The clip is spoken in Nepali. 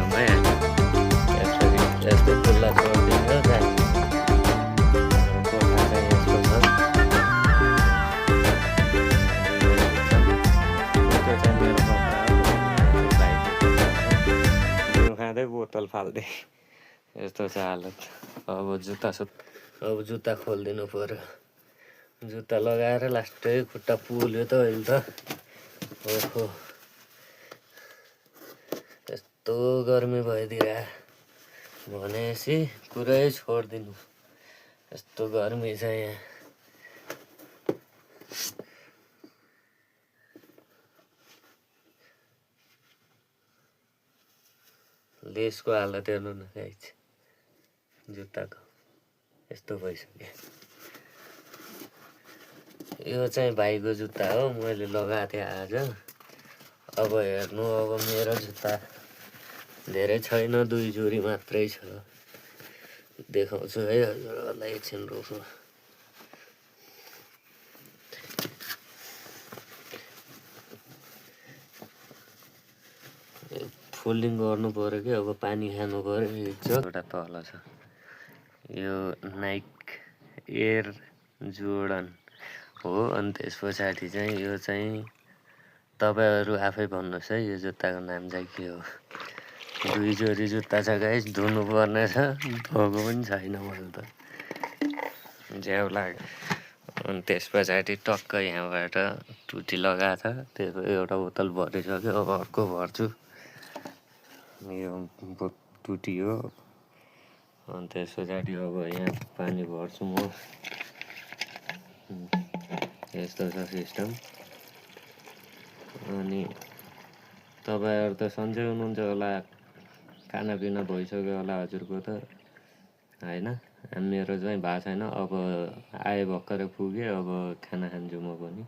ठाउँमै यसरी यस्तो खुल्ला छोडिदिन्छ त्यहाँ कोठा चाहिँ यस्तो छ। त्यो चाहिँ मेरो कपडा हो, भाइको कपडा हो। जिउ खाँदै बोतल फाल्दै यस्तो छ हालत। अब जुत्ता खोलिदिनु पर्यो। जुत्ता लगाएर लास्टै खुट्टा पुल्यो त अहिले त। ओहो यस्तो गर्मी भइदियो भनेपछि पुरै छोडिदिनु। यस्तो गर्मी छ यहाँ। लेसको हालत हेर्नु न गाइस, जुत्ताको यस्तो भइसक्यो। यो चाहिँ भाइको जुत्ता हो, मैले लगाएको थिएँ आज। अब हेर्नु, अब मेरो जुत्ता धेरै छैन, 2 जोडी मात्रै छ। देखाउँछु है हजुरहरूलाई एकछिन रोक्नु। फोल्डिङ गर्नु पर्यो कि अब पानी खानु पर्यो। एउटा तल छ, यो नाइक एयर जोर्डन हो। अनि त्यस पछाडि चाहिँ यो चाहिँ तपाईँहरू आफै भन्नुहोस् है यो जुत्ताको नाम चाहिँ के हो। 2 जोडी जुत्ता छ गाइस, धुनु पर्ने छ, धोएको पनि छैन मैले त, झ्याउ लाग्यो। अनि त्यस पछाडि टक्क यहाँबाट टुटी लगाएको छ, त्यसको एउटा बोतल भरिसक्यो, अब अर्को भर्छु। यो टुटी हो। अनि त्यस पछाडि अब यहाँ पानी भर्छु म। यस्तो छ सिस्टम। अनि तपाईँहरू त सन्चै हुनुहुन्छ होला, खानापिना भइसक्यो होला हजुरको त होइन। मेरो चाहिँ भएको छैन, अब आए भर्खरै पुगेँ, अब खाना खान्छु म पनि।